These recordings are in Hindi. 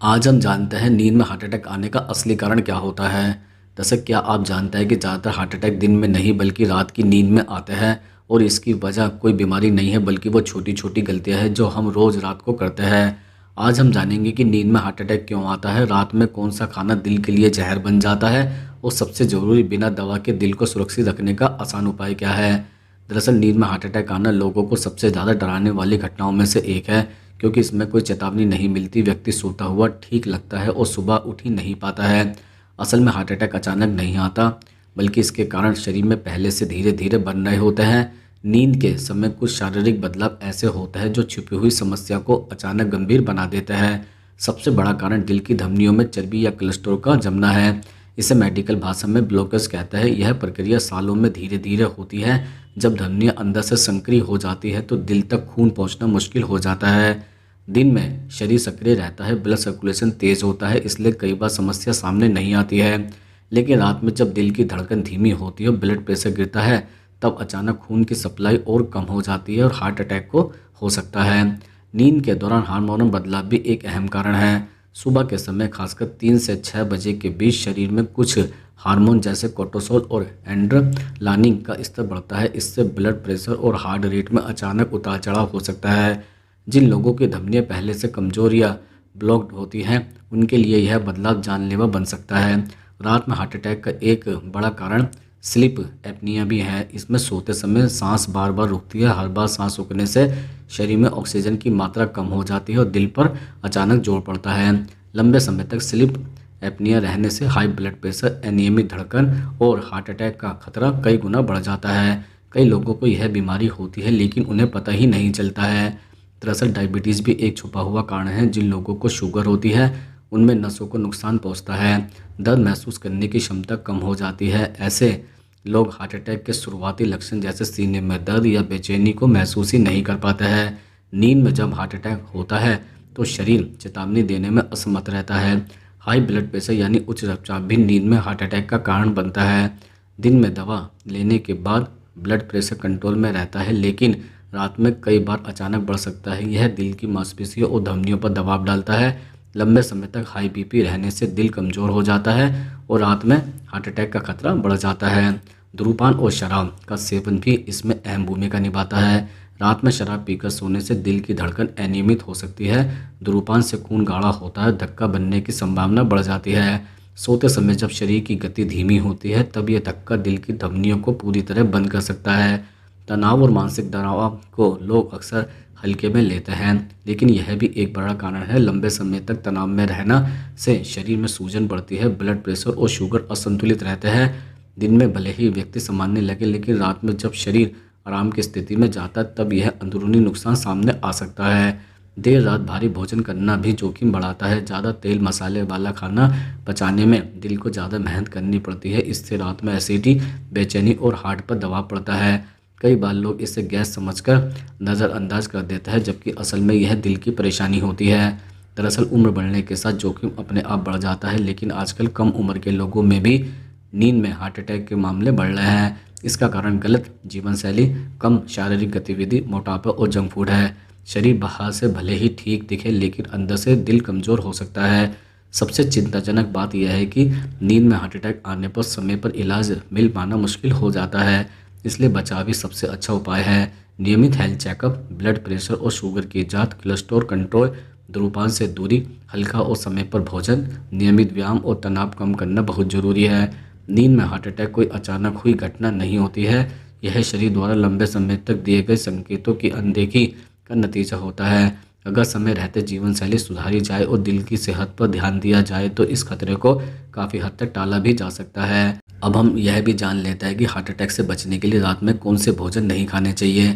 आज हम जानते हैं नींद में हार्ट अटैक आने का असली कारण क्या होता है। दरअसल क्या आप जानते हैं कि ज़्यादातर हार्ट अटैक दिन में नहीं बल्कि रात की नींद में आते हैं। और इसकी वजह कोई बीमारी नहीं है बल्कि वो छोटी छोटी गलतियां हैं जो हम रोज़ रात को करते हैं। आज हम जानेंगे कि नींद में हार्ट अटैक क्यों आता है, रात में कौन सा खाना दिल के लिए जहर बन जाता है और सबसे ज़रूरी बिना दवा के दिल को सुरक्षित रखने का आसान उपाय क्या है। दरअसल नींद में हार्ट अटैक आना लोगों को सबसे ज़्यादा डराने वाली घटनाओं में से एक है, क्योंकि इसमें कोई चेतावनी नहीं मिलती। व्यक्ति सोता हुआ ठीक लगता है और सुबह उठ ही नहीं पाता है। असल में हार्ट अटैक अचानक नहीं आता, बल्कि इसके कारण शरीर में पहले से धीरे धीरे बन रहे होते हैं। नींद के समय कुछ शारीरिक बदलाव ऐसे होते हैं जो छुपी हुई समस्या को अचानक गंभीर बना देते हैं। सबसे बड़ा कारण दिल की धमनियों में चर्बी या कोलेस्ट्रॉल का जमना है। इसे मेडिकल भाषा में ब्लॉकेज कहते हैं। यह प्रक्रिया सालों में धीरे धीरे होती है। जब धमनियां अंदर से संकरी हो जाती है तो दिल तक खून पहुंचना मुश्किल हो जाता है। दिन में शरीर सक्रिय रहता है, ब्लड सर्कुलेशन तेज होता है, इसलिए कई बार समस्या सामने नहीं आती है। लेकिन रात में जब दिल की धड़कन धीमी होती है और ब्लड प्रेशर गिरता है, तब अचानक खून की सप्लाई और कम हो जाती है और हार्ट अटैक को हो सकता है। नींद के दौरान हार्मोनल बदलाव भी एक अहम कारण है। सुबह के समय खासकर 3 से 6 बजे के बीच शरीर में कुछ हार्मोन जैसे कोर्टिसोल और एड्रेनालिन का स्तर बढ़ता है। इससे ब्लड प्रेशर और हार्ट रेट में अचानक उतार चढ़ाव हो सकता है। जिन लोगों की धमनियां पहले से कमज़ोर या ब्लॉक्ड होती हैं, उनके लिए यह बदलाव जानलेवा बन सकता है। रात में हार्ट अटैक का एक बड़ा कारण स्लीप एपनिया भी है। इसमें सोते समय सांस बार बार रुकती है। हर बार सांस रुकने से शरीर में ऑक्सीजन की मात्रा कम हो जाती है और दिल पर अचानक जोर पड़ता है। लंबे समय तक स्लीप एपनिया रहने से हाई ब्लड प्रेशर, अनियमित धड़कन और हार्ट अटैक का खतरा कई गुना बढ़ जाता है। कई लोगों को यह बीमारी होती है लेकिन उन्हें पता ही नहीं चलता है। दरअसल डायबिटीज़ भी एक छुपा हुआ कारण है। जिन लोगों को शुगर होती है उनमें नसों को नुकसान पहुंचता है। दर्द महसूस करने की क्षमता कम हो जाती है। ऐसे लोग हार्ट अटैक के शुरुआती लक्षण जैसे सीने में दर्द या बेचैनी को महसूस ही नहीं कर पाते हैं। नींद में जब हार्ट अटैक होता है तो शरीर चेतावनी देने में असमर्थ रहता है। हाई ब्लड प्रेशर यानी उच्च रक्तचाप भी नींद में हार्ट अटैक का कारण बनता है। दिन में दवा लेने के बाद ब्लड प्रेशर कंट्रोल में रहता है, लेकिन रात में कई बार अचानक बढ़ सकता है। यह दिल की मांसपेशियों और धमनियों पर दबाव डालता है। लंबे समय तक हाई बीपी रहने से दिल कमज़ोर हो जाता है और रात में हार्ट अटैक का खतरा बढ़ जाता है। धूम्रपान और शराब का सेवन भी इसमें अहम भूमिका निभाता है। रात में शराब पीकर सोने से दिल की धड़कन अनियमित हो सकती है। धूम्रपान से खून गाढ़ा होता है, धक्का बनने की संभावना बढ़ जाती है। सोते समय जब शरीर की गति धीमी होती है तब यह धक्का दिल की धमनियों को पूरी तरह बंद कर सकता है। तनाव और मानसिक तनाव को लोग अक्सर हल्के में लेते हैं, लेकिन यह भी एक बड़ा कारण है। लंबे समय तक तनाव में रहना से शरीर में सूजन बढ़ती है, ब्लड प्रेशर और शुगर असंतुलित रहते हैं। दिन में भले ही व्यक्ति सामान्य लगे, लेकिन रात में जब शरीर आराम की स्थिति में जाता है तब यह अंदरूनी नुकसान सामने आ सकता है। देर रात भारी भोजन करना भी जोखिम बढ़ाता है। ज़्यादा तेल मसाले वाला खाना पचाने में दिल को ज़्यादा मेहनत करनी पड़ती है। इससे रात में एसिडिटी, बेचैनी और हार्ट पर दबाव पड़ता है। कई बार लोग इसे गैस समझकर नज़रअंदाज कर देते हैं, जबकि असल में यह दिल की परेशानी होती है। दरअसल उम्र बढ़ने के साथ जोखिम अपने आप बढ़ जाता है, लेकिन आजकल कम उम्र के लोगों में भी नींद में हार्ट अटैक के मामले बढ़ रहे हैं। इसका कारण गलत जीवन शैली, कम शारीरिक गतिविधि, मोटापा और जंक फूड है। शरीर बाहर से भले ही ठीक दिखे, लेकिन अंदर से दिल कमज़ोर हो सकता है। सबसे चिंताजनक बात यह है कि नींद में हार्ट अटैक आने पर समय पर इलाज मिल पाना मुश्किल हो जाता है। इसलिए बचाव ही सबसे अच्छा उपाय है। नियमित हेल्थ चेकअप, ब्लड प्रेशर और शुगर की जांच, कोलेस्ट्रॉल कंट्रोल, धूम्रपान से दूरी, हल्का और समय पर भोजन, नियमित व्यायाम और तनाव कम करना बहुत जरूरी है। नींद में हार्ट अटैक कोई अचानक हुई घटना नहीं होती है। यह शरीर द्वारा लंबे समय तक दिए गए संकेतों की अनदेखी का नतीजा होता है। अगर समय रहते जीवन शैली सुधारी जाए और दिल की सेहत पर ध्यान दिया जाए तो इस खतरे को काफ़ी हद तक टाला भी जा सकता है। अब हम यह भी जान लेते हैं कि हार्ट अटैक से बचने के लिए रात में कौन से भोजन नहीं खाने चाहिए।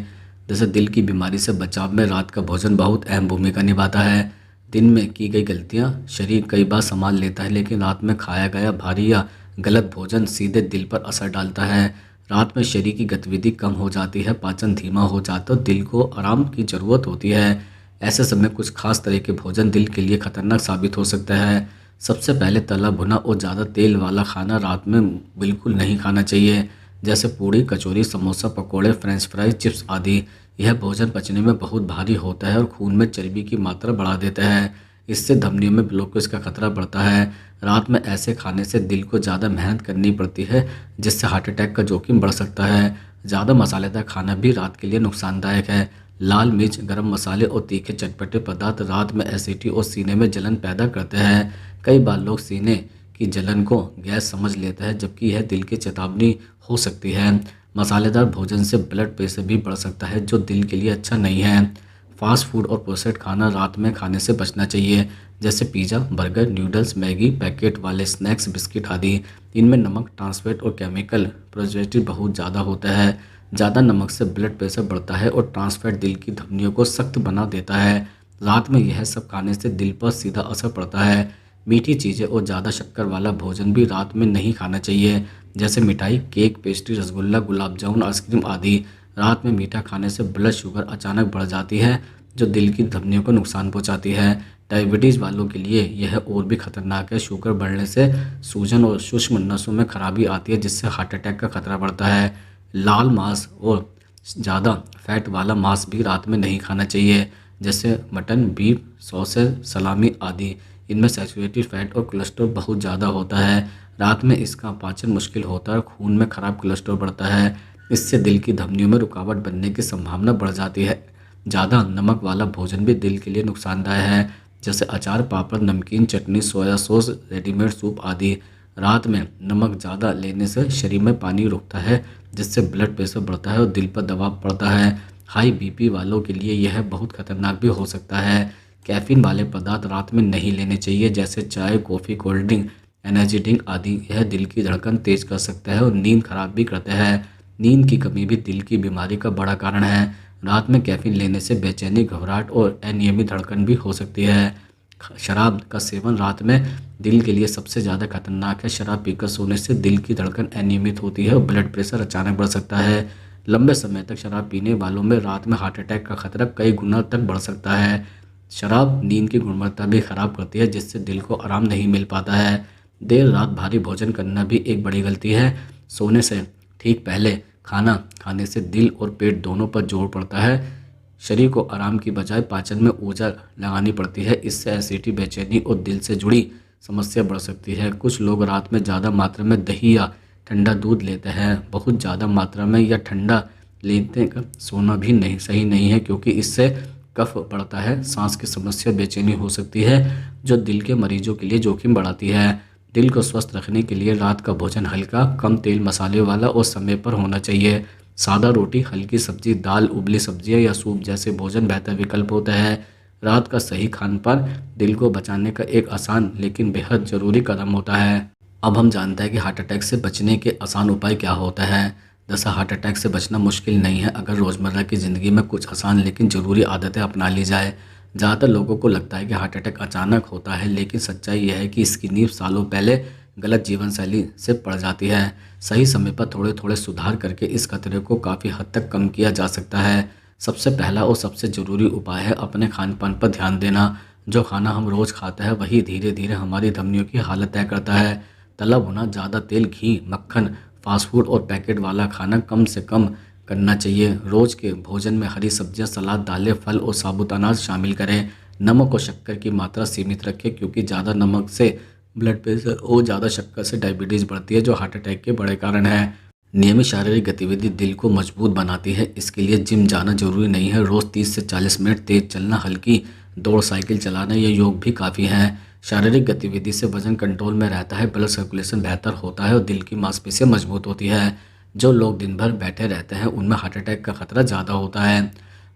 जैसे दिल की बीमारी से बचाव में रात का भोजन बहुत अहम भूमिका निभाता है। दिन में की गई गलतियां शरीर कई बार संभाल लेता है, लेकिन रात में खाया गया भारी या गलत भोजन सीधे दिल पर असर डालता है। रात में शरीर की गतिविधि कम हो जाती है, पाचन धीमा हो जाता है और दिल को आराम की ज़रूरत होती है। ऐसे समय कुछ खास तरह के भोजन दिल के लिए खतरनाक साबित हो सकता है। सबसे पहले तला भुना और ज़्यादा तेल वाला खाना रात में बिल्कुल नहीं खाना चाहिए, जैसे पूड़ी, कचौरी, समोसा, पकोड़े, फ्रेंच फ्राइज, चिप्स आदि। यह भोजन पचने में बहुत भारी होता है और खून में चर्बी की मात्रा बढ़ा देता है। इससे धमनियों में ब्लॉकेज का खतरा बढ़ता है। रात में ऐसे खाने से दिल को ज़्यादा मेहनत करनी पड़ती है, जिससे हार्ट अटैक का जोखिम बढ़ सकता है। ज़्यादा मसालेदार खाना भी रात के लिए नुकसानदायक है। लाल मिर्च, गरम मसाले और तीखे चटपटे पदार्थ रात में एसिडिटी और सीने में जलन पैदा करते हैं। कई बार लोग सीने की जलन को गैस समझ लेते हैं, जबकि यह दिल की चेतावनी हो सकती है। मसालेदार भोजन से ब्लड प्रेशर भी बढ़ सकता है, जो दिल के लिए अच्छा नहीं है। फास्ट फूड और प्रोसेस्ड खाना रात में खाने से बचना चाहिए, जैसे pizza, burger, noodles, Maggi, packet वाले स्नैक्स, बिस्किट आदि। इनमें नमक, ट्रांसफैट और केमिकल प्रिजर्वेटिव बहुत ज़्यादा होता है। ज़्यादा नमक से ब्लड प्रेशर बढ़ता है और ट्रांसफैट दिल की धमनियों को सख्त बना देता है। रात में यह सब खाने से दिल पर सीधा असर पड़ता है। मीठी चीज़ें और ज़्यादा शक्कर वाला भोजन भी रात में नहीं खाना चाहिए, जैसे मिठाई, cake, pastry, rasgulla, gulab jamun, ice cream आदि। रात में मीठा खाने से ब्लड शुगर अचानक बढ़ जाती है, जो दिल की धमनियों को नुकसान पहुंचाती है। डायबिटीज़ वालों के लिए यह और भी खतरनाक है। शुगर बढ़ने से सूजन और सूक्ष्म नसों में खराबी आती है, जिससे हार्ट अटैक का खतरा बढ़ता है। लाल मांस और ज़्यादा फैट वाला मांस भी रात में नहीं खाना चाहिए, जैसे मटन, बीफ, सॉसेज, सलामी आदि। इनमें सैचुरेटेड फैट और कोलेस्ट्रॉल बहुत ज़्यादा होता है। रात में इसका पाचन मुश्किल होता है और खून में खराब कोलेस्ट्रॉल बढ़ता है। इससे दिल की धमनियों में रुकावट बनने की संभावना बढ़ जाती है। ज़्यादा नमक वाला भोजन भी दिल के लिए नुकसानदायक है, जैसे अचार, पापड़, नमकीन, चटनी, सोया सॉस, रेडीमेड सूप आदि। रात में नमक ज़्यादा लेने से शरीर में पानी रुकता है, जिससे ब्लड प्रेशर बढ़ता है और दिल पर दबाव पड़ता है। हाई बीपी वालों के लिए यह बहुत खतरनाक भी हो सकता है। कैफीन वाले पदार्थ रात में नहीं लेने चाहिए, जैसे चाय, coffee, cold drink, energy drink आदि। यह दिल की धड़कन तेज कर सकता है और नींद खराब भी करता है। नींद की कमी भी दिल की बीमारी का बड़ा कारण है। रात में कैफीन लेने से बेचैनी, घबराहट और अनियमित धड़कन भी हो सकती है। शराब का सेवन रात में दिल के लिए सबसे ज़्यादा खतरनाक है। शराब पीकर सोने से दिल की धड़कन अनियमित होती है और ब्लड प्रेशर अचानक बढ़ सकता है। लंबे समय तक शराब पीने वालों में रात में हार्ट अटैक का खतरा कई गुना तक बढ़ सकता है। शराब नींद की गुणवत्ता भी खराब करती है, जिससे दिल को आराम नहीं मिल पाता है। देर रात भारी भोजन करना भी एक बड़ी गलती है। सोने से ठीक पहले खाना खाने से दिल और पेट दोनों पर जोर पड़ता है। शरीर को आराम की बजाय पाचन में ऊर्जा लगानी पड़ती है। इससे एसिडिटी, बेचैनी और दिल से जुड़ी समस्या बढ़ सकती है। कुछ लोग रात में ज़्यादा मात्रा में दही या ठंडा दूध लेते हैं। बहुत ज़्यादा मात्रा में या ठंडा लेते सोना भी नहीं सही नहीं है, क्योंकि इससे कफ बढ़ता है, सांस की समस्या, बेचैनी हो सकती है, जो दिल के मरीजों के लिए जोखिम बढ़ाती है। दिल को स्वस्थ रखने के लिए रात का भोजन हल्का, कम तेल मसाले वाला और समय पर होना चाहिए। सादा रोटी, हल्की सब्जी, दाल, उबली सब्जियां या सूप जैसे भोजन बेहतर विकल्प होता है। रात का सही खान पान दिल को बचाने का एक आसान लेकिन बेहद ज़रूरी कदम होता है। अब हम जानते हैं कि हार्ट अटैक से बचने के आसान उपाय क्या होता है। दरअसल हार्ट अटैक से बचना मुश्किल नहीं है, अगर रोज़मर्रा की ज़िंदगी में कुछ आसान लेकिन ज़रूरी आदतें अपना ली जाए। ज़्यादातर लोगों को लगता है कि हार्ट अटैक अचानक होता है, लेकिन सच्चाई यह है कि इसकी नींव सालों पहले गलत जीवन शैली से पड़ जाती है। सही समय पर थोड़े थोड़े सुधार करके इस खतरे को काफ़ी हद तक कम किया जा सकता है। सबसे पहला और सबसे ज़रूरी उपाय है अपने खान पान पर ध्यान देना। जो खाना हम रोज़ खाते हैं वही धीरे धीरे हमारी धमनियों की हालत तय करता है। तला भुना, ज़्यादा तेल, घी, मक्खन, फास्ट फूड और पैकेट वाला खाना कम से कम करना चाहिए। रोज़ के भोजन में हरी सब्जियां, सलाद, दालें, फल और साबुत अनाज शामिल करें। नमक और शक्कर की मात्रा सीमित रखें, क्योंकि ज़्यादा नमक से ब्लड प्रेशर और ज़्यादा शक्कर से डायबिटीज़ बढ़ती है, जो हार्ट अटैक के बड़े कारण है। नियमित शारीरिक गतिविधि दिल को मजबूत बनाती है। इसके लिए जिम जाना जरूरी नहीं है। रोज़ 30 से 40 मिनट तेज चलना, हल्की दौड़, साइकिल चलाना या योग भी काफ़ी है। शारीरिक गतिविधि से वजन कंट्रोल में रहता है, ब्लड सर्कुलेशन बेहतर होता है और दिल की मांसपेशियां मजबूत होती है। जो लोग दिन भर बैठे रहते हैं उनमें हार्ट अटैक का खतरा ज़्यादा होता है।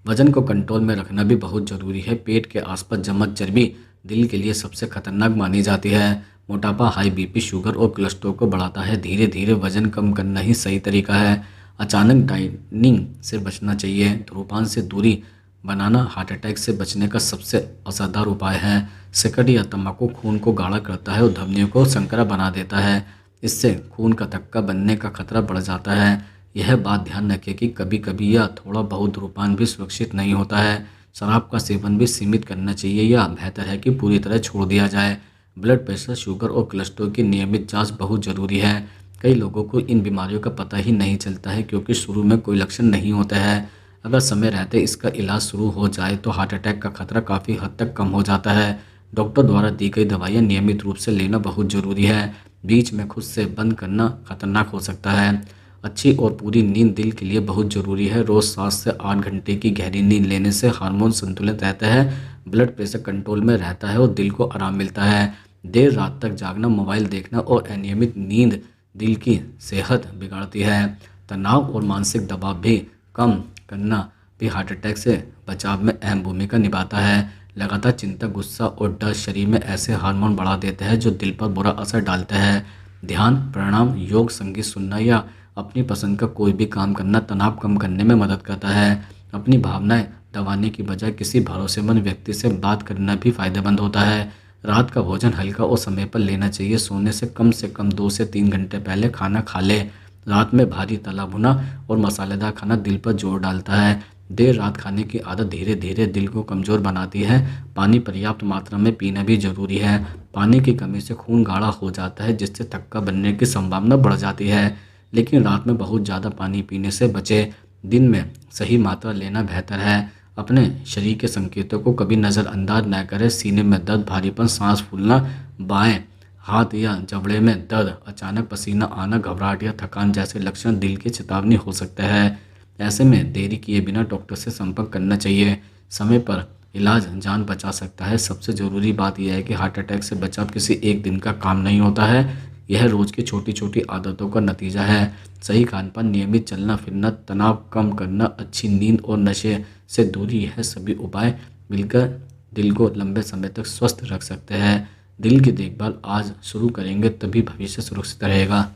वजन को कंट्रोल में रखना भी बहुत ज़रूरी है। पेट के आसपास जमा चर्बी दिल के लिए सबसे खतरनाक मानी जाती है। मोटापा हाई बीपी, शुगर और कोलेस्ट्रॉल को बढ़ाता है। धीरे धीरे वजन कम करना ही सही तरीका है। अचानक डाइनिंग से बचना चाहिए। धूम्रपान से दूरी बनाना हार्ट अटैक से बचने का सबसे असरदार उपाय है। सिगरेट या तंबाकू खून को गाढ़ा करता है और धमनियों को संकरा बना देता है। इससे खून का थक्का बनने का खतरा बढ़ जाता है। यह बात ध्यान रखें कि कभी कभी या थोड़ा बहुत धूम्रपान भी सुरक्षित नहीं होता है। शराब का सेवन भी सीमित करना चाहिए या बेहतर है कि पूरी तरह छोड़ दिया जाए। ब्लड प्रेशर, शुगर और कोलेस्ट्रॉल की नियमित जांच बहुत ज़रूरी है। कई लोगों को इन बीमारियों का पता ही नहीं चलता है, क्योंकि शुरू में कोई लक्षण नहीं होता है। अगर समय रहते इसका इलाज शुरू हो जाए तो हार्ट अटैक का खतरा काफ़ी हद तक कम हो जाता है। डॉक्टर द्वारा दी गई दवाइयाँ नियमित रूप से लेना बहुत ज़रूरी है। बीच में खुद से बंद करना खतरनाक हो सकता है। अच्छी और पूरी नींद दिल के लिए बहुत ज़रूरी है। रोज़ 7 से 8 घंटे की गहरी नींद लेने से हार्मोन संतुलित रहता है, ब्लड प्रेशर कंट्रोल में रहता है और दिल को आराम मिलता है। देर रात तक जागना, मोबाइल देखना और अनियमित नींद दिल की सेहत बिगाड़ती है। तनाव और मानसिक दबाव भी कम करना भी हार्ट अटैक से बचाव में अहम भूमिका निभाता है। लगातार चिंता, गुस्सा और डर शरीर में ऐसे हार्मोन बढ़ा देते हैं जो दिल पर बुरा असर डालते हैं। ध्यान, प्राणायाम, योग, संगीत सुनना या अपनी पसंद का कोई भी काम करना तनाव कम करने में मदद करता है। अपनी भावनाएं दबाने की बजाय किसी भरोसेमंद व्यक्ति से बात करना भी फायदेमंद होता है। रात का भोजन हल्का और समय पर लेना चाहिए। सोने से कम 2 से 3 घंटे पहले खाना खा ले। रात में भारी तला भुना और मसालेदार खाना दिल पर जोर डालता है। देर रात खाने की आदत धीरे धीरे दिल को कमज़ोर बनाती है। पानी पर्याप्त मात्रा में पीना भी जरूरी है। पानी की कमी से खून गाढ़ा हो जाता है, जिससे थक्का बनने की संभावना बढ़ जाती है। लेकिन रात में बहुत ज़्यादा पानी पीने से बचे। दिन में सही मात्रा लेना बेहतर है। अपने शरीर के संकेतों को कभी नज़रअंदाज न करें। सीने में दर्द, भारीपन, सांस फूलना, बाएं हाथ या जबड़े में दर्द, अचानक पसीना आना, घबराहट या थकान जैसे लक्षण दिल की चेतावनी हो सकते हैं। ऐसे में देरी किए बिना डॉक्टर से संपर्क करना चाहिए। समय पर इलाज जान बचा सकता है। सबसे ज़रूरी बात यह है कि हार्ट अटैक से बचाव किसी एक दिन का काम नहीं होता है। यह रोज़ की छोटी छोटी आदतों का नतीजा है। सही खान-पान, नियमित चलना फिरना, तनाव कम करना, अच्छी नींद और नशे से दूरी, यह सभी उपाय मिलकर दिल को लंबे समय तक स्वस्थ रख सकते हैं। दिल की देखभाल आज शुरू करेंगे तभी भविष्य सुरक्षित रहेगा।